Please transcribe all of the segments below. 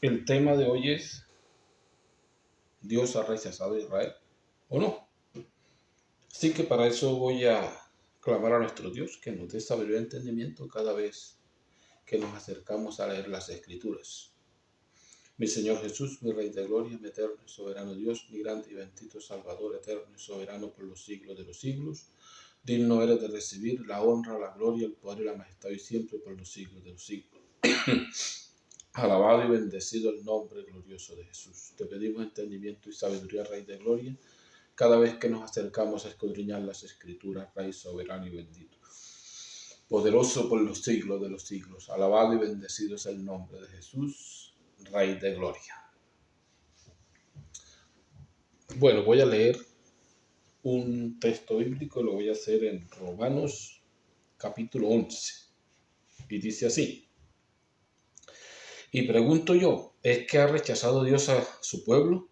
El tema de hoy es: ¿Dios ha rechazado a Israel o no? Así que para eso voy a clamar a nuestro Dios que nos dé sabiduría y entendimiento cada vez que nos acercamos a leer las Escrituras. Mi Señor Jesús, mi Rey de gloria, mi eterno y soberano Dios, mi grande y bendito Salvador, eterno y soberano por los siglos de los siglos, digno eres de recibir la honra, la gloria, el poder y la majestad y siempre por los siglos de los siglos. Alabado y bendecido el nombre glorioso de Jesús. Te pedimos entendimiento y sabiduría, Rey de gloria, cada vez que nos acercamos a escudriñar las Escrituras, Rey soberano y bendito, poderoso por los siglos de los siglos. Alabado y bendecido es el nombre de Jesús, Rey de gloria. Bueno, voy a leer un texto bíblico, lo voy a hacer en Romanos capítulo 11. Y dice así: y pregunto yo, ¿es que ha rechazado Dios a su pueblo?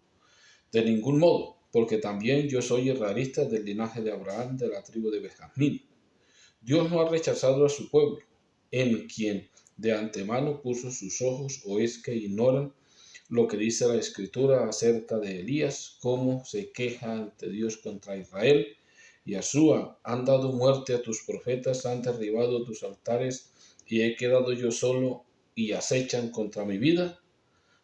De ningún modo, porque también yo soy israelita del linaje de Abraham, de la tribu de Benjamín. Dios no ha rechazado a su pueblo, en quien de antemano puso sus ojos, o es que ignoran lo que dice la Escritura acerca de Elías, cómo se queja ante Dios contra Israel. Y Asúa, han dado muerte a tus profetas, han derribado tus altares, y he quedado yo solo, y acechan contra mi vida.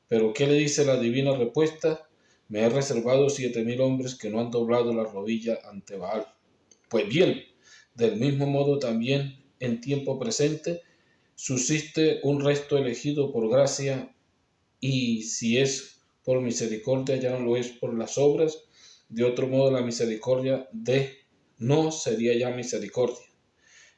Pero ¿qué le dice la divina respuesta? Me he reservado 7,000 hombres que no han doblado la rodilla ante Baal. Pues bien, del mismo modo también en tiempo presente subsiste un resto elegido por gracia, y si es por misericordia ya no lo es por las obras. De otro modo la misericordia no sería ya misericordia.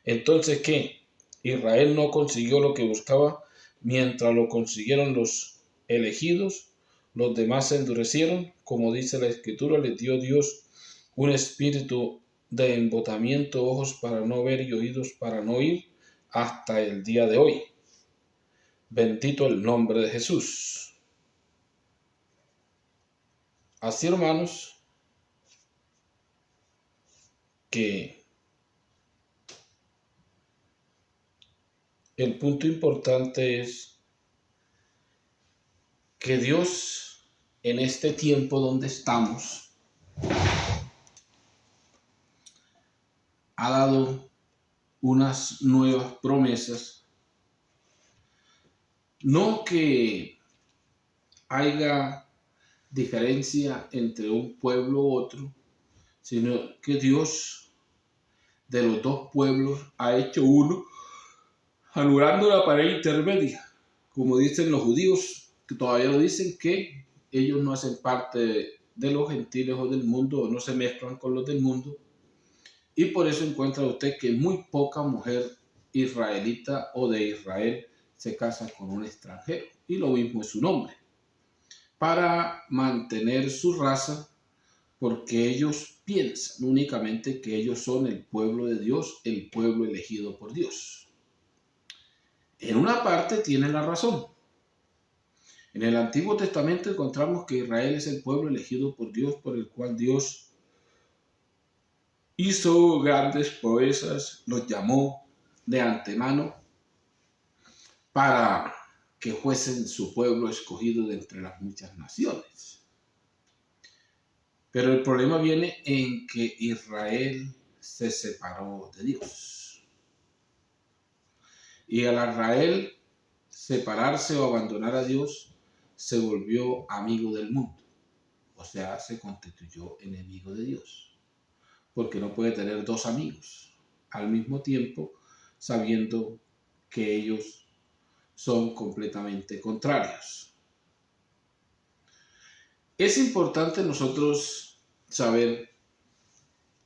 Entonces, ¿qué? Israel no consiguió lo que buscaba, mientras lo consiguieron los elegidos. Los demás se endurecieron, como dice la Escritura, les dio Dios un espíritu de embotamiento, ojos para no ver y oídos para no oír, hasta el día de hoy. Bendito el nombre de Jesús. Así, hermanos, que el punto importante es que Dios, en este tiempo donde estamos, ha dado unas nuevas promesas. No que haya diferencia entre un pueblo u otro, sino que Dios de los dos pueblos ha hecho uno, anulando la pared intermedia. Como dicen los judíos, que todavía lo dicen, que ellos no hacen parte de los gentiles o del mundo, o no se mezclan con los del mundo. Y por eso encuentra usted que muy poca mujer israelita o de Israel se casa con un extranjero. Y lo mismo es su nombre. Para mantener su raza, porque ellos piensan únicamente que ellos son el pueblo de Dios, el pueblo elegido por Dios. En una parte tienen la razón. En el Antiguo Testamento encontramos que Israel es el pueblo elegido por Dios, por el cual Dios hizo grandes proezas, los llamó de antemano para que fuesen su pueblo escogido de entre las muchas naciones. Pero el problema viene en que Israel se separó de Dios. Y al Israel separarse o abandonar a Dios, se volvió amigo del mundo. O sea, se constituyó enemigo de Dios. Porque no puede tener dos amigos al mismo tiempo, sabiendo que ellos son completamente contrarios. Es importante nosotros saber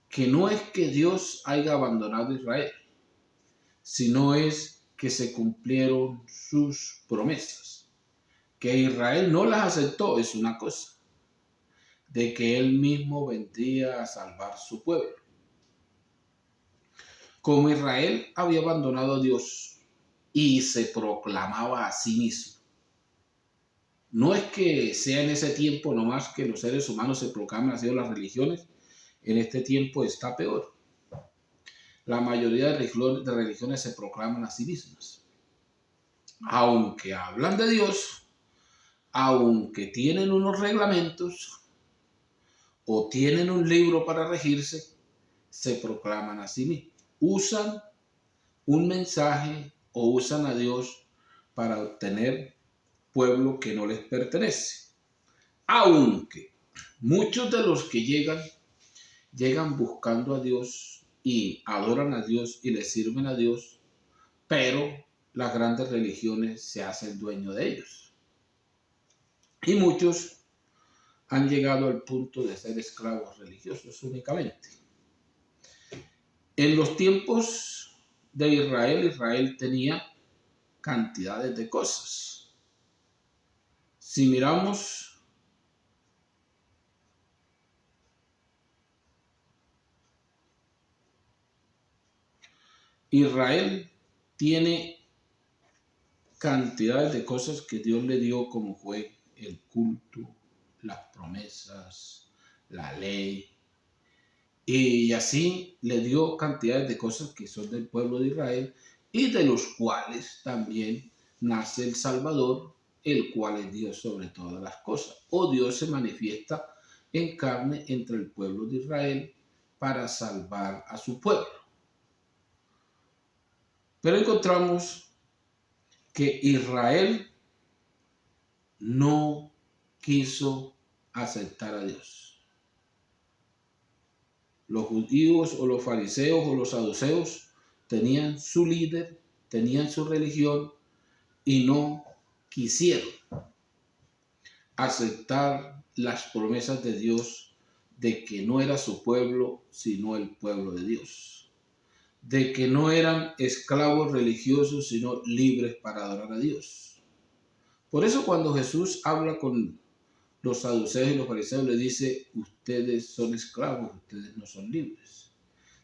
que no es que Dios haya abandonado a Israel, sino es que se cumplieron sus promesas. Que Israel no las aceptó es una cosa, de que él mismo vendría a salvar su pueblo. Como Israel había abandonado a Dios y se proclamaba a sí mismo, no es que sea en ese tiempo nomás que los seres humanos se proclaman así, las religiones. En este tiempo está peor. La mayoría de religiones se proclaman a sí mismas. Aunque hablan de Dios, aunque tienen unos reglamentos o tienen un libro para regirse, se proclaman a sí mismos. Usan un mensaje o usan a Dios para obtener pueblo que no les pertenece. Aunque muchos de los que llegan buscando a Dios y adoran a Dios y le sirven a Dios, pero las grandes religiones se hacen dueño de ellos. Y muchos han llegado al punto de ser esclavos religiosos únicamente. En los tiempos de Israel tenía cantidades de cosas. Si miramos Israel tiene cantidades de cosas que Dios le dio, como fue el culto, las promesas, la ley, y así le dio cantidades de cosas que son del pueblo de Israel y de los cuales también nace el Salvador, el cual es Dios sobre todas las cosas. O Dios se manifiesta en carne entre el pueblo de Israel para salvar a su pueblo. Pero encontramos que Israel no quiso aceptar a Dios. Los judíos o los fariseos o los saduceos tenían su líder, tenían su religión y no quisieron aceptar las promesas de Dios de que no era su pueblo, sino el pueblo de Dios. De que no eran esclavos religiosos, sino libres para adorar a Dios. Por eso cuando Jesús habla con los saduceos y los fariseos, le dice: ustedes son esclavos, ustedes no son libres.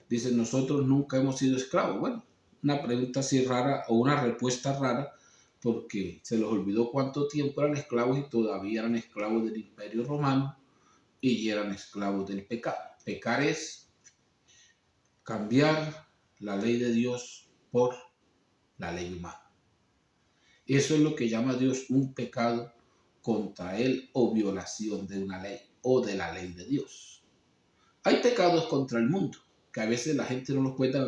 Dice: nosotros nunca hemos sido esclavos. Bueno, una pregunta así rara o una respuesta rara, porque se les olvidó cuánto tiempo eran esclavos y todavía eran esclavos del Imperio Romano y eran esclavos del pecado. Pecar es cambiar la ley de Dios por la ley humana. Eso es lo que llama Dios un pecado contra él o violación de una ley o de la ley de Dios. Hay pecados contra el mundo que a veces la gente no los cuenta,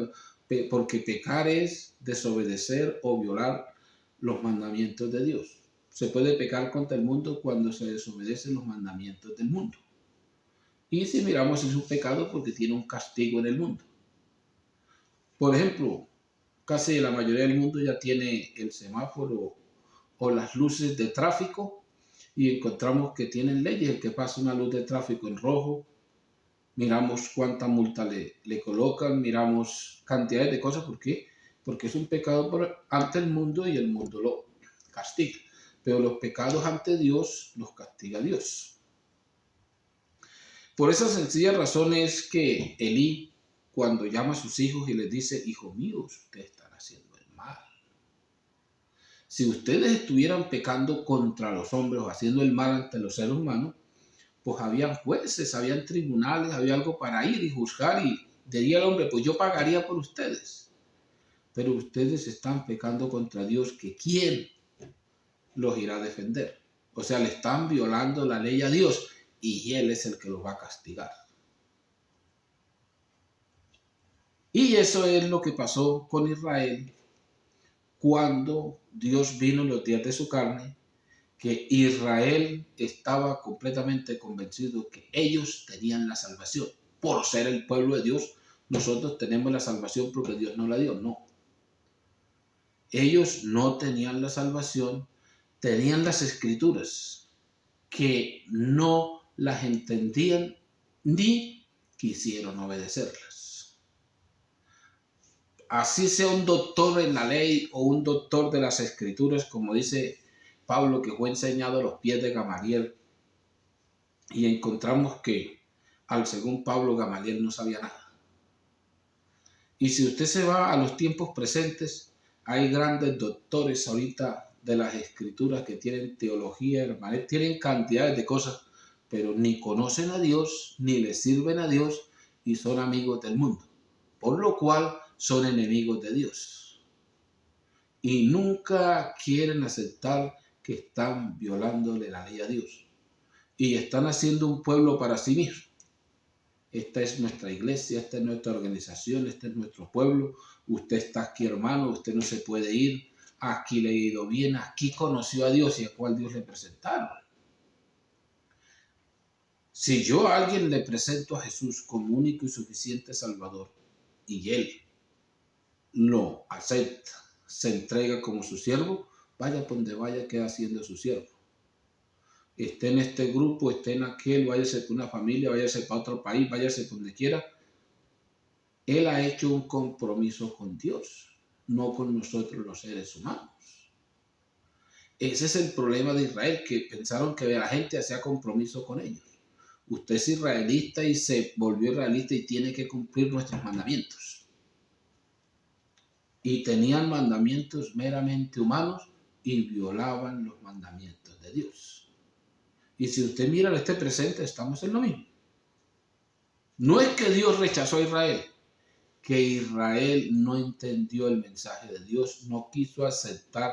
porque pecar es desobedecer o violar los mandamientos de Dios. Se puede pecar contra el mundo cuando se desobedecen los mandamientos del mundo. Y si miramos, es un pecado porque tiene un castigo en el mundo. Por ejemplo, casi la mayoría del mundo ya tiene el semáforo o las luces de tráfico y encontramos que tienen leyes. El que pasa una luz de tráfico en rojo, miramos cuánta multa le colocan, miramos cantidades de cosas. ¿Por qué? Porque es un pecado ante el mundo y el mundo lo castiga. Pero los pecados ante Dios los castiga Dios. Por esa sencilla razón es que Elí, cuando llama a sus hijos y les dice: hijos míos, ustedes están haciendo el mal. Si ustedes estuvieran pecando contra los hombres o haciendo el mal ante los seres humanos, pues habían jueces, habían tribunales, había algo para ir y juzgar, y diría el hombre: pues yo pagaría por ustedes. Pero ustedes están pecando contra Dios, que ¿quién los irá a defender? O sea, le están violando la ley a Dios y Él es el que los va a castigar. Y eso es lo que pasó con Israel cuando Dios vino en los días de su carne, que Israel estaba completamente convencido que ellos tenían la salvación. Por ser el pueblo de Dios, nosotros tenemos la salvación porque Dios nos la dio. No. Ellos no tenían la salvación, tenían las escrituras que no las entendían ni quisieron obedecerlas. Así sea un doctor en la ley o un doctor de las escrituras, como dice Pablo, que fue enseñado a los pies de Gamaliel, y encontramos que según Pablo, Gamaliel no sabía nada. Y si usted se va a los tiempos presentes, hay grandes doctores ahorita de las escrituras que tienen teología, hermanos, tienen cantidades de cosas, pero ni conocen a Dios, ni le sirven a Dios, y son amigos del mundo, por lo cual son enemigos de Dios. Y nunca quieren aceptar que están violándole la ley a Dios y están haciendo un pueblo para sí mismos. Esta es nuestra iglesia, esta es nuestra organización, este es nuestro pueblo. Usted está aquí, hermano, usted no se puede ir. Aquí le ha ido bien, aquí conoció a Dios y a cuál Dios le presentaron. Si yo a alguien le presento a Jesús como único y suficiente Salvador y él lo acepta, se entrega como su siervo, vaya por donde vaya, queda siendo su siervo. Esté en este grupo, esté en aquel, váyase por una familia, váyase para otro país, váyase por donde quiera. Él ha hecho un compromiso con Dios, no con nosotros los seres humanos. Ese es el problema de Israel, que pensaron que la gente hacía compromiso con ellos. Usted es israelita y se volvió israelita y tiene que cumplir nuestros mandamientos. Y tenían mandamientos meramente humanos y violaban los mandamientos de Dios. Y si usted mira en este presente, estamos en lo mismo. No es que Dios rechazó a Israel, que Israel no entendió el mensaje de Dios, no quiso aceptar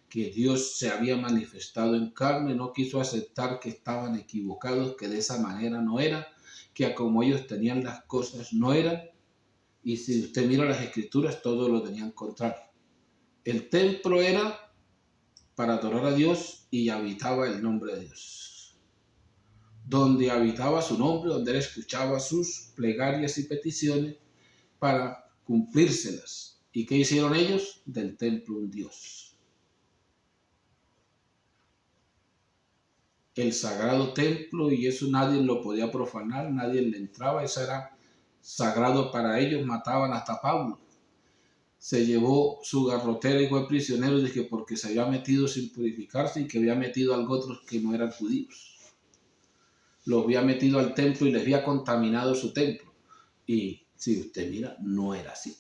que Dios se había manifestado en carne, no quiso aceptar que estaban equivocados, que de esa manera no era, que como ellos tenían las cosas no eran. Y si usted mira las escrituras, todo lo tenían contrario. El templo era para adorar a Dios y habitaba el nombre de Dios. Donde habitaba su nombre, donde él escuchaba sus plegarias y peticiones para cumplírselas. ¿Y qué hicieron ellos? Del templo un Dios. El sagrado templo, y eso nadie lo podía profanar, nadie le entraba, eso era sagrado para ellos, mataban hasta Pablo. Se llevó su garrotera y fue prisionero de que porque se había metido sin purificarse y que había metido a otros que no eran judíos. Los había metido al templo y les había contaminado su templo. Y si usted mira, no era así.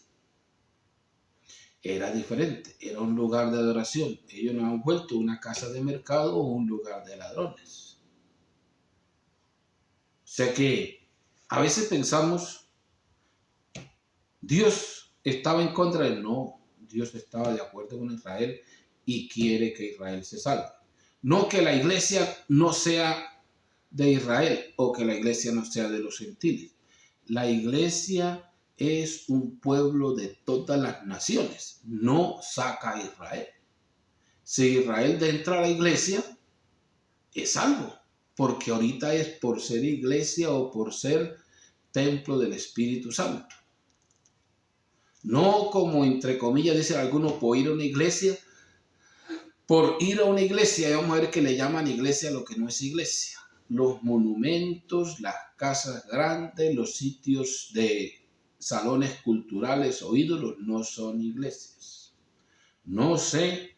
Era diferente, era un lugar de adoración. Ellos no han vuelto una casa de mercado o un lugar de ladrones. O sea que a veces pensamos, Dios estaba en contra de él. No, Dios estaba de acuerdo con Israel y quiere que Israel se salve. No que la iglesia no sea de Israel o que la iglesia no sea de los gentiles. La iglesia es un pueblo de todas las naciones, no saca a Israel. Si Israel entra a la iglesia, es salvo, porque ahorita es por ser iglesia o por ser templo del Espíritu Santo. No como entre comillas dicen algunos por ir a una iglesia. Por ir a una iglesia, vamos a ver que le llaman iglesia a lo que no es iglesia. Los monumentos, las casas grandes, los sitios de salones culturales o ídolos no son iglesias. No sé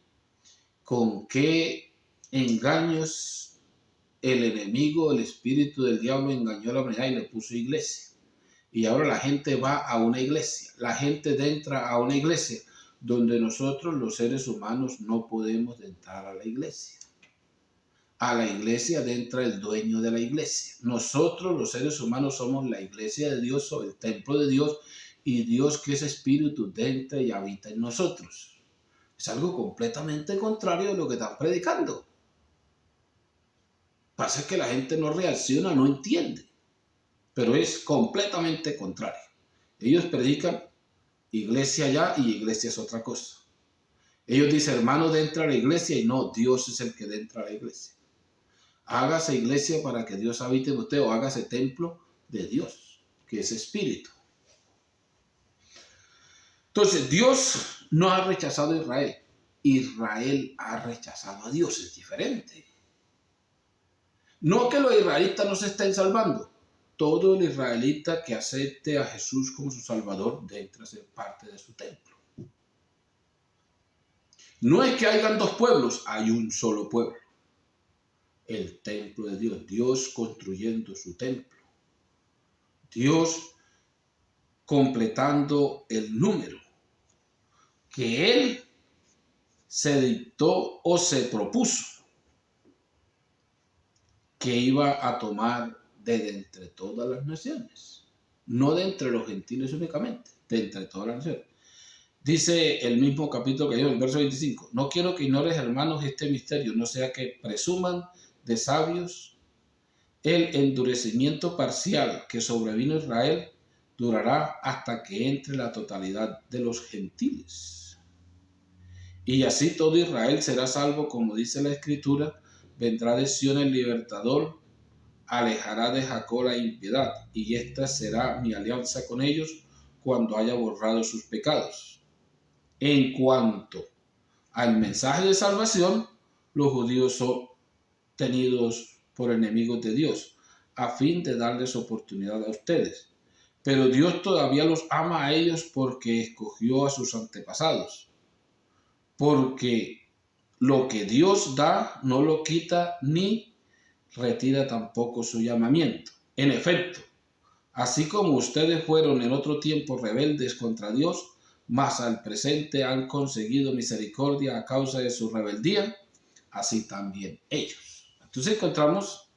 con qué engaños el enemigo, el espíritu del diablo engañó a la humanidad y le puso iglesia. Y ahora la gente va a una iglesia, la gente entra a una iglesia donde nosotros los seres humanos no podemos entrar a la iglesia. A la iglesia entra el dueño de la iglesia. Nosotros los seres humanos somos la iglesia de Dios o el templo de Dios y Dios, que es espíritu, entra y habita en nosotros. Es algo completamente contrario de lo que están predicando. Pasa que la gente no reacciona, no entiende, pero es completamente contrario. Ellos predican iglesia allá y iglesia es otra cosa. Ellos dicen, hermano, entra a la iglesia, y no, Dios es el que entra a la iglesia. Hágase iglesia para que Dios habite en usted, o hágase templo de Dios, que es espíritu. Entonces, Dios no ha rechazado a Israel. Israel ha rechazado a Dios, es diferente. No que los israelitas no se estén salvando. Todo el israelita que acepte a Jesús como su Salvador debe ser parte de su templo. No es que hayan dos pueblos, hay un solo pueblo. El templo de Dios, Dios construyendo su templo. Dios completando el número que Él se dictó o se propuso que iba a tomar de entre todas las naciones. No de entre los gentiles únicamente, de entre todas las naciones. Dice el mismo capítulo que yo, el verso 25, no quiero que ignores, hermanos, este misterio, no sea que presuman de sabios. El endurecimiento parcial que sobrevino a Israel durará hasta que entre la totalidad de los gentiles. Y así todo Israel será salvo, como dice la Escritura, vendrá de Sion el libertador, alejará de Jacob la impiedad, y esta será mi alianza con ellos cuando haya borrado sus pecados. En cuanto al mensaje de salvación, los judíos son tenidos por enemigos de Dios, a fin de darles oportunidad a ustedes. Pero Dios todavía los ama a ellos porque escogió a sus antepasados. Porque lo que Dios da no lo quita ni retira tampoco su llamamiento. En efecto, así como ustedes fueron en otro tiempo rebeldes contra Dios, mas al presente han conseguido misericordia a causa de su rebeldía, así también ellos. Entonces encontramos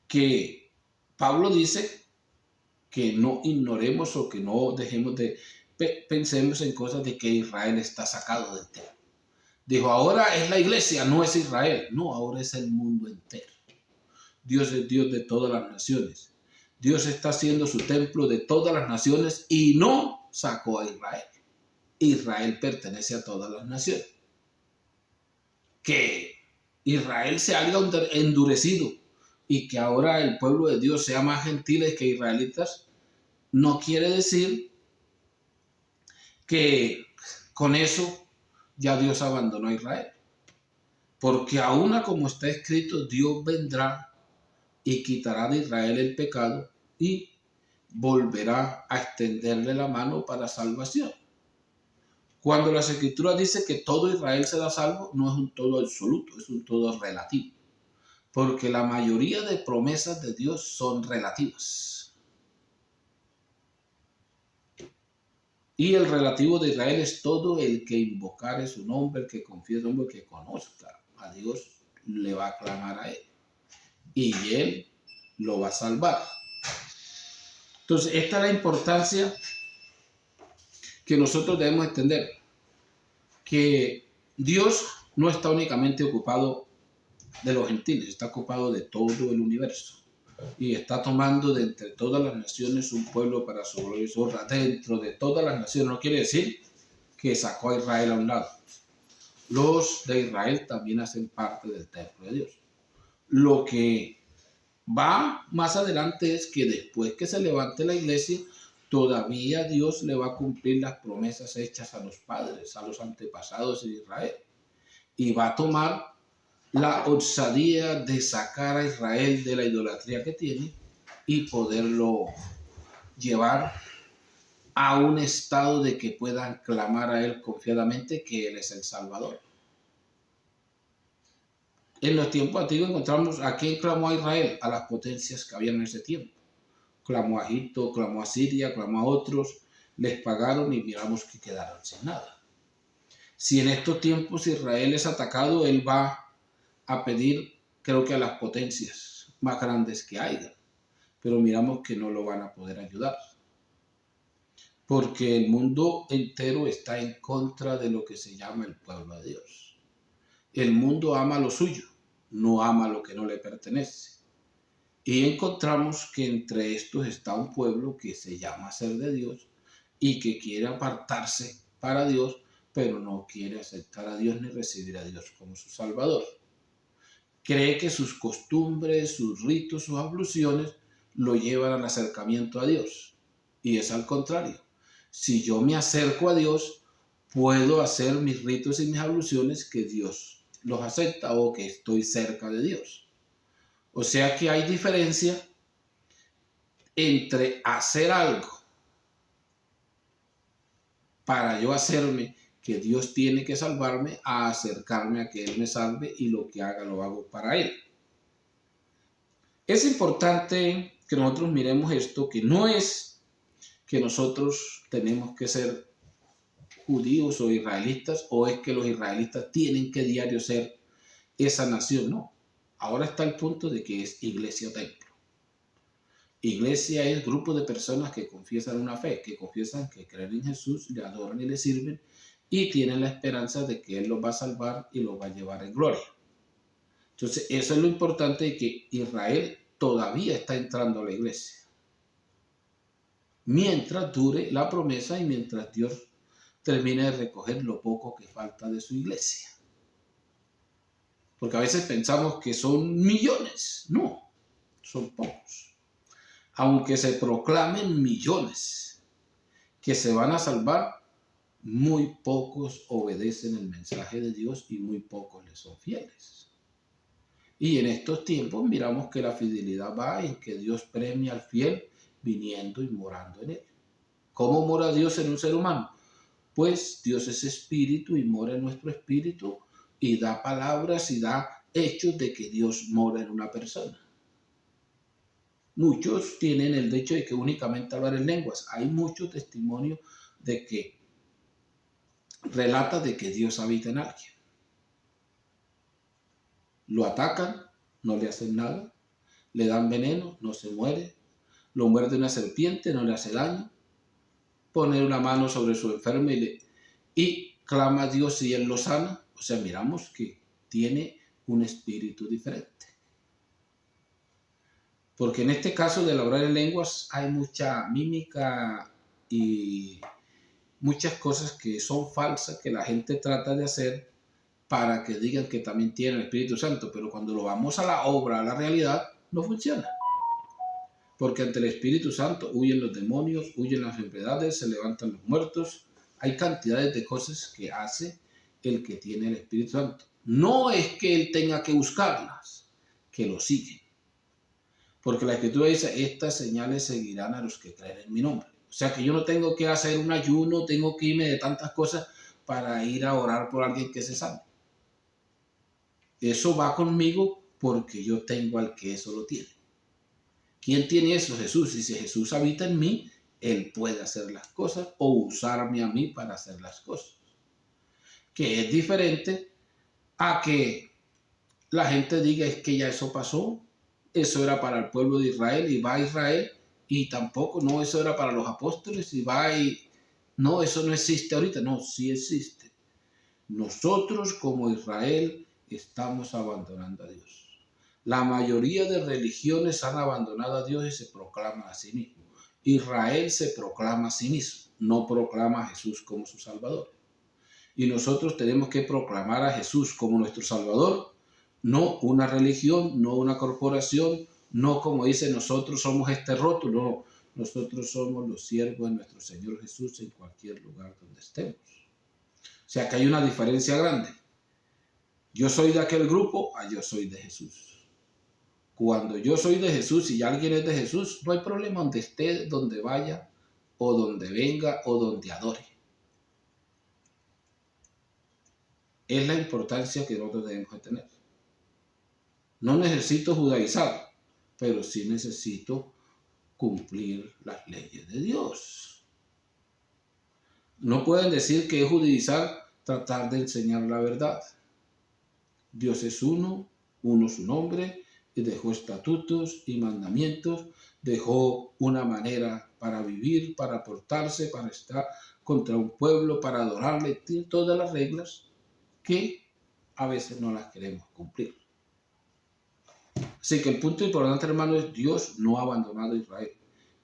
que Pablo dice que no ignoremos o que no dejemos de pensemos en cosas de que Israel está sacado del tema. Dijo, ahora es la iglesia, no es Israel. No, ahora es el mundo entero. Dios es Dios de todas las naciones. Dios está haciendo su templo de todas las naciones y no sacó a Israel. Israel pertenece a todas las naciones. Que Israel se haya endurecido y que ahora el pueblo de Dios sea más gentiles que israelitas, no quiere decir que con eso ya Dios abandonó a Israel. Porque aún como está escrito, Dios vendrá y quitará de Israel el pecado y volverá a extenderle la mano para salvación. Cuando las Escrituras dicen que todo Israel será salvo, no es un todo absoluto, es un todo relativo. Porque la mayoría de promesas de Dios son relativas. Y el relativo de Israel es todo el que invocare su nombre, el que confíe en su nombre, el que conozca a Dios, le va a clamar a él. Y él lo va a salvar. Entonces, esta es la importancia que nosotros debemos entender. Que Dios no está únicamente ocupado de los gentiles, está ocupado de todo el universo. Y está tomando de entre todas las naciones un pueblo para su gloria y su honra. Dentro de todas las naciones no quiere decir que sacó a Israel a un lado. Los de Israel también hacen parte del templo de Dios. Lo que va más adelante es que después que se levante la iglesia, todavía Dios le va a cumplir las promesas hechas a los padres, a los antepasados de Israel. Y va a tomar la osadía de sacar a Israel de la idolatría que tiene y poderlo llevar a un estado de que puedan clamar a él confiadamente que él es el Salvador. En los tiempos antiguos encontramos a quién clamó a Israel, a las potencias que habían en ese tiempo. Clamó a Egipto, clamó a Siria, clamó a otros, les pagaron y miramos que quedaron sin nada. Si en estos tiempos Israel es atacado, él va a pedir, creo que a las potencias más grandes que haya, pero miramos que no lo van a poder ayudar, porque el mundo entero está en contra de lo que se llama el pueblo de Dios. El mundo ama lo suyo, no ama lo que no le pertenece. Y encontramos que entre estos está un pueblo que se llama ser de Dios y que quiere apartarse para Dios, pero no quiere aceptar a Dios ni recibir a Dios como su Salvador. Cree que sus costumbres, sus ritos, sus abluciones lo llevan al acercamiento a Dios. Y es al contrario. Si yo me acerco a Dios, puedo hacer mis ritos y mis abluciones que Dios los acepta o que estoy cerca de Dios. O sea que hay diferencia entre hacer algo para yo hacerme que Dios tiene que salvarme a acercarme a que Él me salve y lo que haga lo hago para Él. Es importante que nosotros miremos esto, que no es que nosotros tenemos que ser judíos o israelitas o es que los israelitas tienen que diario ser esa nación, no. Ahora está el punto de que es iglesia o templo. Iglesia es grupo de personas que confiesan una fe, que confiesan que creen en Jesús, le adoran y le sirven y tienen la esperanza de que Él los va a salvar y los va a llevar en gloria. Entonces, eso es lo importante, de que Israel todavía está entrando a la iglesia. Mientras dure la promesa y mientras Dios termine de recoger lo poco que falta de su iglesia. Porque a veces pensamos que son millones. No, son pocos. Aunque se proclamen millones que se van a salvar, muy pocos obedecen el mensaje de Dios y muy pocos le son fieles. Y en estos tiempos miramos que la fidelidad va en que Dios premia al fiel viniendo y morando en él. ¿Cómo mora Dios en un ser humano? Pues Dios es espíritu y mora en nuestro espíritu y da palabras y da hechos de que Dios mora en una persona. Muchos tienen el hecho de que únicamente hablar en lenguas. Hay muchos testimonios de que relata de que Dios habita en alguien. Lo atacan, no le hacen nada, le dan veneno, no se muere, lo muerde una serpiente, no le hace daño, pone una mano sobre su enfermo y clama a Dios y Él lo sana. O sea, miramos que tiene un espíritu diferente. Porque en este caso de hablar en lenguas hay mucha mímica y muchas cosas que son falsas que la gente trata de hacer para que digan que también tiene el Espíritu Santo, pero cuando lo vamos a la obra, a la realidad, no funciona. Porque ante el Espíritu Santo huyen los demonios, huyen las enfermedades, se levantan los muertos. Hay cantidades de cosas que hace el que tiene el Espíritu Santo. No es que él tenga que buscarlas, que lo siguen. Porque la Escritura dice, estas señales seguirán a los que creen en mi nombre. O sea que yo no tengo que hacer un ayuno, tengo que irme de tantas cosas para ir a orar por alguien que se salve. Eso va conmigo porque yo tengo al que eso lo tiene. ¿Quién tiene eso? Jesús. Y si Jesús habita en mí, Él puede hacer las cosas o usarme a mí para hacer las cosas. Que es diferente a que la gente diga es que ya eso pasó, eso era para el pueblo de Israel y va a Israel y tampoco, no, eso era para los apóstoles y va y no, eso no existe ahorita, no, sí existe. Nosotros como Israel estamos abandonando a Dios. La mayoría de religiones han abandonado a Dios y se proclaman a sí mismos. Israel se proclama a sí mismo, no proclama a Jesús como su Salvador. Y nosotros tenemos que proclamar a Jesús como nuestro Salvador, no una religión, no una corporación, no como dice nosotros somos este rótulo, no. Nosotros somos los siervos de nuestro Señor Jesús en cualquier lugar donde estemos. O sea que hay una diferencia grande. Yo soy de aquel grupo, yo soy de Jesús. Cuando yo soy de Jesús y alguien es de Jesús, no hay problema donde esté, donde vaya, o donde venga, o donde adore. Es la importancia que nosotros debemos de tener. No necesito judaizar, pero sí necesito cumplir las leyes de Dios. No pueden decir que es judaizar tratar de enseñar la verdad. Dios es uno su nombre, y dejó estatutos y mandamientos, dejó una manera para vivir, para portarse, para estar contra un pueblo, para adorarle, tiene todas las reglas que a veces no las queremos cumplir. Así que el punto importante, hermano, es Dios no ha abandonado a Israel.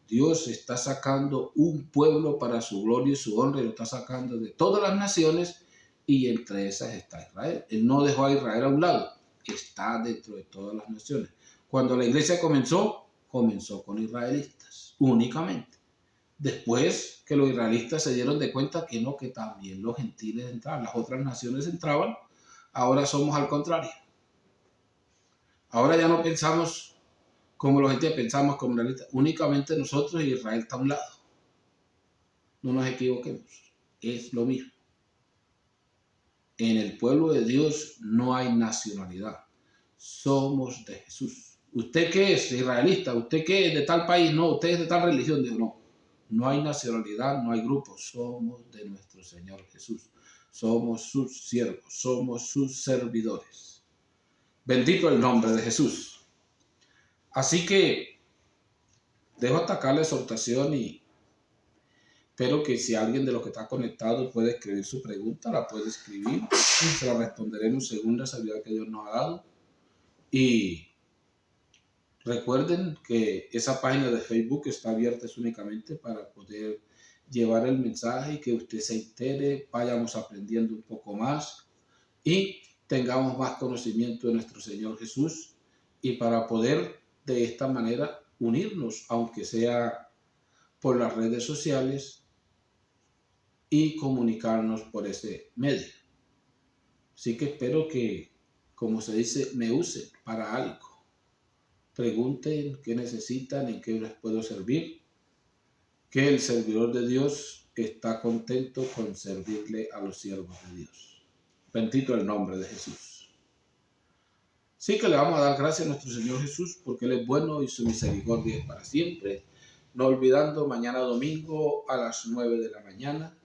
Dios está sacando un pueblo para su gloria y su honra, y lo está sacando de todas las naciones, y entre esas está Israel. Él no dejó a Israel a un lado, está dentro de todas las naciones. Cuando la iglesia comenzó con israelitas, únicamente. Después que los israelitas se dieron de cuenta que no, que también los gentiles entraban, las otras naciones entraban, ahora somos al contrario. Ahora ya no pensamos como los gentiles, pensamos como israelitas. Únicamente nosotros y Israel está a un lado. No nos equivoquemos, es lo mismo. En el pueblo de Dios no hay nacionalidad. Somos de Jesús. ¿Usted qué es? ¿Israelista? ¿Usted qué es? ¿De tal país? No. ¿Usted es de tal religión? Digo, no. No hay nacionalidad, no hay grupo. Somos de nuestro Señor Jesús. Somos sus siervos, somos sus servidores. Bendito el nombre de Jesús. Así que Dejo hasta acá la exhortación y espero que si alguien de los que está conectado puede escribir su pregunta, la puede escribir y se la responderemos según la sabiduría que Dios nos ha dado. Y recuerden que esa página de Facebook está abierta únicamente para poder llevar el mensaje y que usted se entere, vayamos aprendiendo un poco más y tengamos más conocimiento de nuestro Señor Jesús y para poder de esta manera unirnos, aunque sea por las redes sociales y comunicarnos por ese medio. Así que espero que, como se dice, me use para algo. Pregunten qué necesitan, en qué les puedo servir, que el servidor de Dios está contento con servirle a los siervos de Dios. Bendito el nombre de Jesús. Sí que le vamos a dar gracias a nuestro Señor Jesús porque Él es bueno y su misericordia es para siempre. No olvidando, mañana domingo a las 9 de la mañana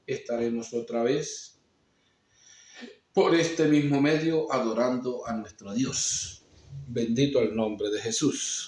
estaremos otra vez por este mismo medio adorando a nuestro Dios. Bendito el nombre de Jesús.